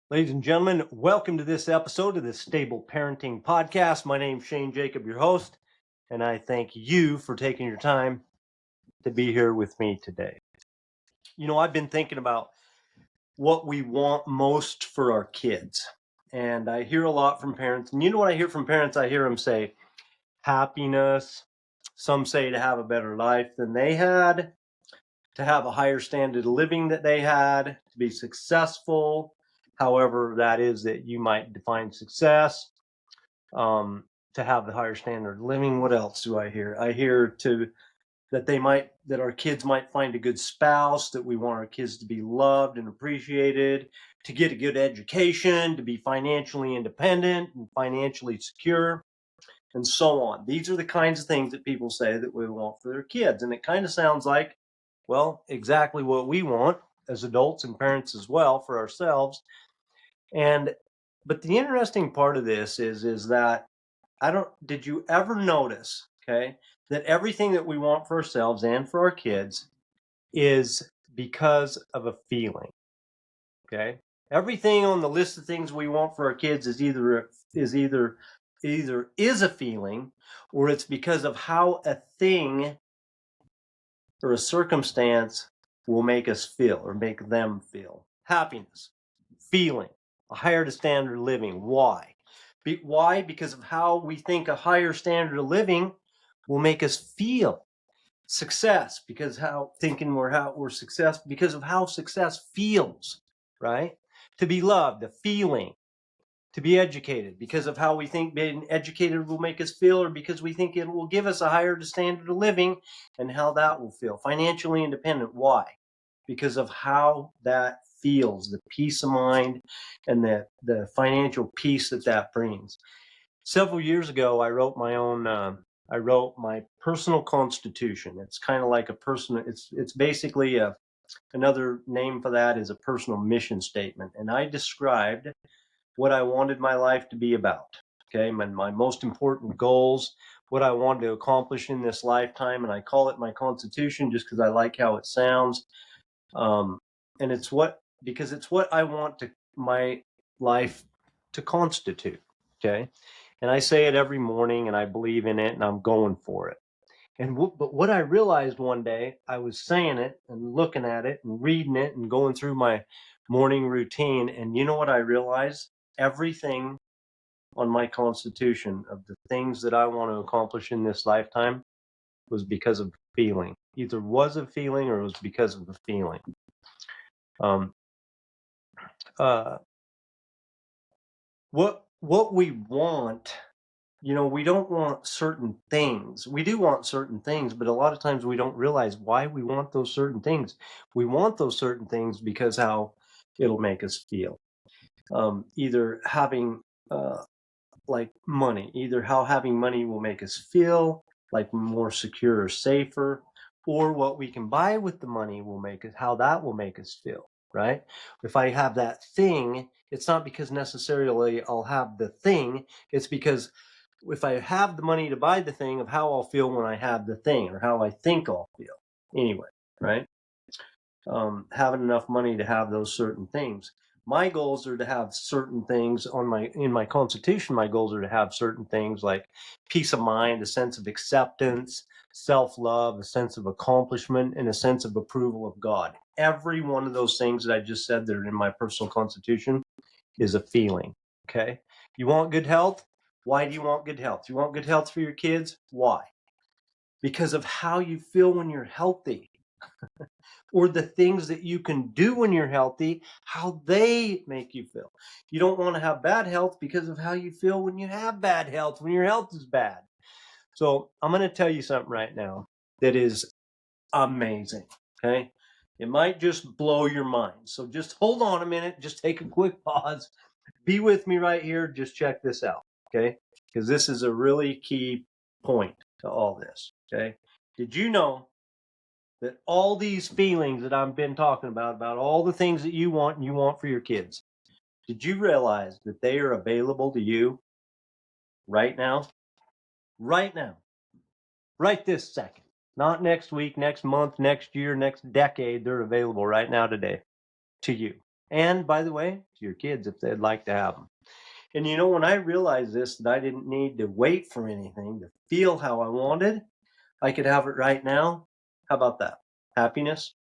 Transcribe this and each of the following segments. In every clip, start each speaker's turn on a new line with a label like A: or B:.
A: Ladies and gentlemen, welcome to this episode of the Stable Parenting Podcast. My name's Shane Jacob, your host, and I thank you for taking your time to be here with me today. You know, I've been thinking about what we want most for our kids, and I hear a lot from parents. And you know what I hear from parents? I hear them say happiness. Some say to have a better life than they had, to have a higher standard of living that they had, to be successful, however that is that you might define success, to have the higher standard of living. What else do I hear? I hear that our kids might find a good spouse, that we want our kids to be loved and appreciated, to get a good education, to be financially independent and financially secure, and so on. These are the kinds of things that people say that we want for their kids. And it kind of sounds like, well, exactly what we want as adults and parents as well for ourselves. But the interesting part of this is that did you ever notice, okay, that everything that we want for ourselves and for our kids is because of a feeling, okay? Everything on the list of things we want for our kids either is a feeling, or it's because of how a thing or a circumstance will make us feel or make them feel. Happiness, feeling, a higher standard of living. Why? Why? Because of how we think a higher standard of living will make us feel. Success, because how we're success, because of how success feels, right? To be loved, a feeling. To be educated, because of how we think being educated will make us feel, or because we think it will give us a higher standard of living and how that will feel. Financially independent. Why? Because of how that feels, the peace of mind and the financial peace that brings. Several years ago, I wrote my personal constitution. It's kind of like a personal. It's basically another name for that is a personal mission statement, and I described what I wanted my life to be about. Okay, my most important goals, what I wanted to accomplish in this lifetime, and I call it my constitution just because I like how it sounds. And it's what I want my life to constitute. Okay, and I say it every morning, and I believe in it, and I'm going for it. But what I realized one day, I was saying it and looking at it and reading it and going through my morning routine, and you know what I realized? Everything on my constitution of the things that I want to accomplish in this lifetime was because of feeling. Either was a feeling or it was because of the feeling. Um, uh, what we want, you know, we don't want certain things. We do want certain things, but a lot of times we don't realize why we want those certain things. We want those certain things because how it'll make us feel. Either having like money, either how having money will make us feel like more secure or safer, or what we can buy with the money will make us, how that will make us feel, right? If I have that thing, it's not because necessarily I'll have the thing, it's because if I have the money to buy the thing, of how I'll feel when I have the thing, or how I think I'll feel anyway, right? Having enough money to have those certain things. My goals are to have certain things in my constitution. My goals are to have certain things like peace of mind, a sense of acceptance, self-love, a sense of accomplishment, and a sense of approval of God. Every one of those things that I just said that are in my personal constitution is a feeling. Okay. You want good health? Why do you want good health? You want good health for your kids? Why? Because of how you feel when you're healthy, or the things that you can do when you're healthy, how they make you feel. You don't want to have bad health because of how you feel when you have bad health, when your health is bad. So I'm going to tell you something right now that is amazing. Okay. It might just blow your mind. So just hold on a minute. Just take a quick pause. Be with me right here. Just check this out. Okay. Because this is a really key point to all this. Okay. Did you know that all these feelings that I've been talking about all the things that you want and you want for your kids, Did you realize that they are available to you right now? Right now. Right this second. Not next week, next month, next year, next decade. They're available right now today to you. And by the way, to your kids if they'd like to have them. And you know, when I realized this, that I didn't need to wait for anything to feel how I wanted, I could have it right now. How about that? Happiness.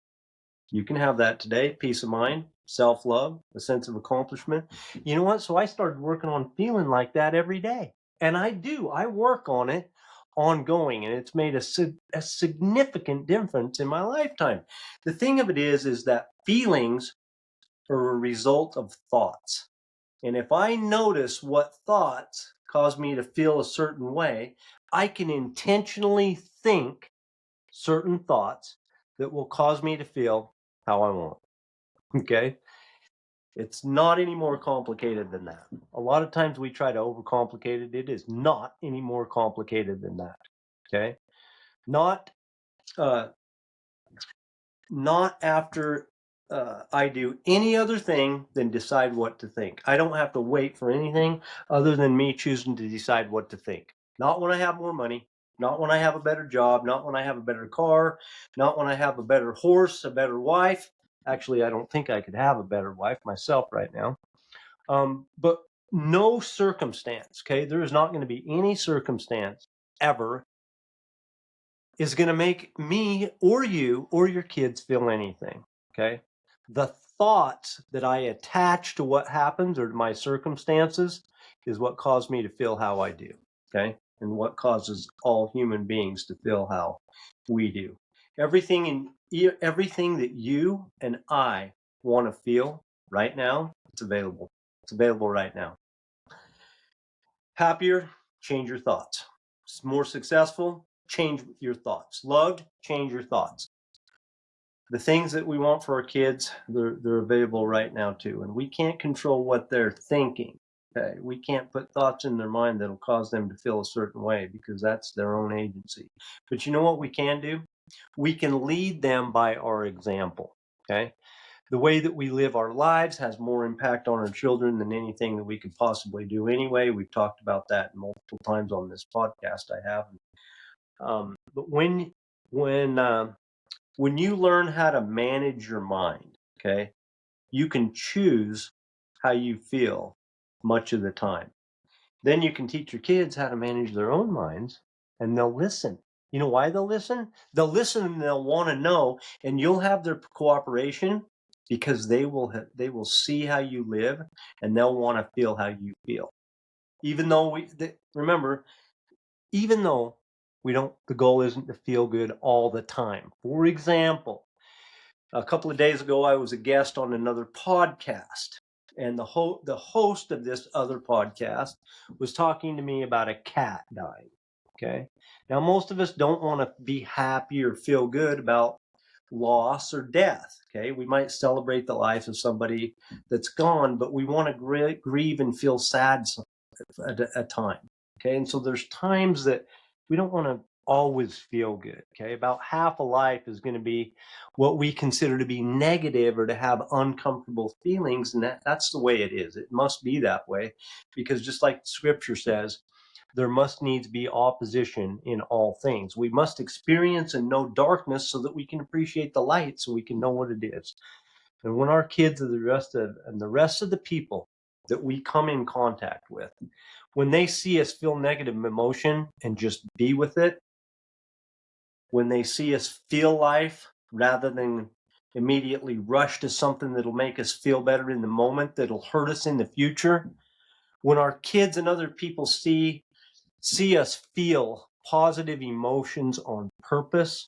A: You can have that today. Peace of mind, self-love, a sense of accomplishment. You know what? So I started working on feeling like that every day. And I do. I work on it ongoing, and it's made a significant difference in my lifetime. The thing of it is that feelings are a result of thoughts. And if I notice what thoughts cause me to feel a certain way, I can intentionally think certain thoughts that will cause me to feel how I want. Okay? It's not any more complicated than that. A lot of times we try to overcomplicate it. It is not any more complicated than that. Okay? Not uh, not after I do any other thing than decide what to think. I don't have to wait for anything other than me choosing to decide what to think. Not when I have more money, not when I have a better job, not when I have a better car, not when I have a better horse, a better wife. Actually, I don't think I could have a better wife myself right now. But no circumstance, okay? There is not going to be any circumstance ever is going to make me or you or your kids feel anything. Okay. The thoughts that I attach to what happens or to my circumstances is what caused me to feel how I do. Okay. And what causes all human beings to feel how we do. Everything that you and I want to feel right now, it's available. It's available right now. Happier, change your thoughts. More successful, change your thoughts. Loved, change your thoughts. The things that we want for our kids, they're available right now too. And we can't control what they're thinking. Okay? We can't put thoughts in their mind that'll cause them to feel a certain way because that's their own agency. But you know what we can do? We can lead them by our example. Okay? The way that we live our lives has more impact on our children than anything that we could possibly do anyway. We've talked about that multiple times on this podcast. I have. But when you learn how to manage your mind, okay, you can choose how you feel much of the time. Then you can teach your kids how to manage their own minds, and they'll listen. You know why they'll listen? They'll listen and they'll want to know, and you'll have their cooperation because they will see how you live, and they'll want to feel how you feel. Even though remember, even though we don't, the goal isn't to feel good all the time. For example, a couple of days ago, I was a guest on another podcast, and the host of this other podcast was talking to me about a cat dying. Okay. Now, most of us don't want to be happy or feel good about loss or death. Okay. We might celebrate the life of somebody that's gone, but we want to grieve and feel sad at a time. Okay. And so there's times that we don't want to always feel good. Okay. About half of life is going to be what we consider to be negative or to have uncomfortable feelings. And that's the way it is. It must be that way because just like scripture says, there must needs be opposition in all things. We must experience and know darkness so that we can appreciate the light, so we can know what it is. And when our kids and the rest of the people that we come in contact with, when they see us feel negative emotion and just be with it, when they see us feel life rather than immediately rush to something that'll make us feel better in the moment, that'll hurt us in the future, when our kids and other people see us feel positive emotions on purpose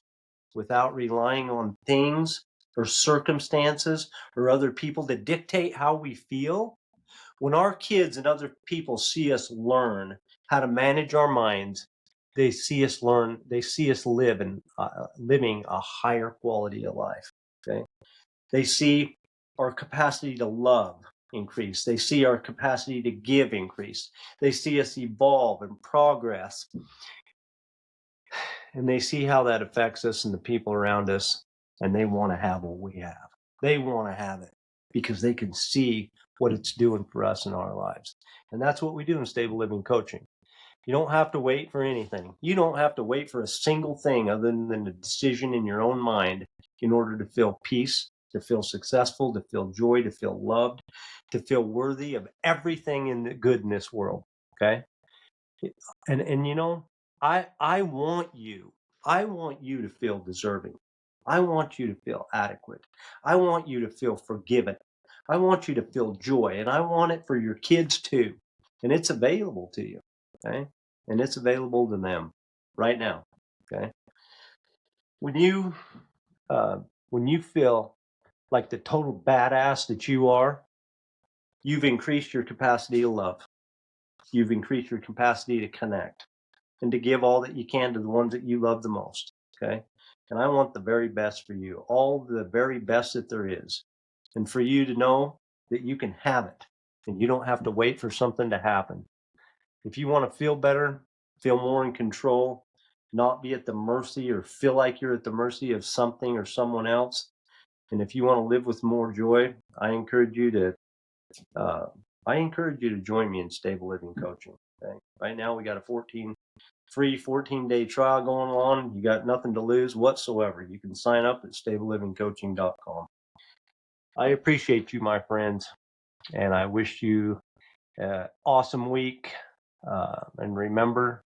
A: without relying on things or circumstances or other people to dictate how we feel. When our kids and other people see us learn how to manage our minds, they see us living a higher quality of life. Okay. They see our capacity to love increase. They see our capacity to give increase. They see us evolve and progress. And they see how that affects us and the people around us, and they want to have what we have. They want to have it because they can see what it's doing for us in our lives. And that's what we do in Stable Living Coaching. You don't have to wait for anything. You don't have to wait for a single thing other than a decision in your own mind in order to feel peace, to feel successful, to feel joy, to feel loved, to feel worthy of everything in the good in this world. Okay? And you know, I want you. I want you to feel deserving. I want you to feel adequate. I want you to feel forgiven. I want you to feel joy, and I want it for your kids too. And it's available to you. Okay? And it's available to them right now. Okay? When you uh, when you feel like the total badass that you are, you've increased your capacity to love. You've increased your capacity to connect and to give all that you can to the ones that you love the most. Okay. And I want the very best for you, all the very best that there is. And for you to know that you can have it and you don't have to wait for something to happen. If you want to feel better, feel more in control, not be at the mercy or feel like you're at the mercy of something or someone else. And if you want to live with more joy, uh, I encourage you to join me in Stable Living Coaching. Okay? Right now, we got a free 14-day trial going on. You got nothing to lose whatsoever. You can sign up at stablelivingcoaching.com. I appreciate you, my friends, and I wish you an awesome week. And remember,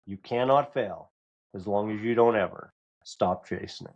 A: you cannot fail as long as you don't ever stop chasing it.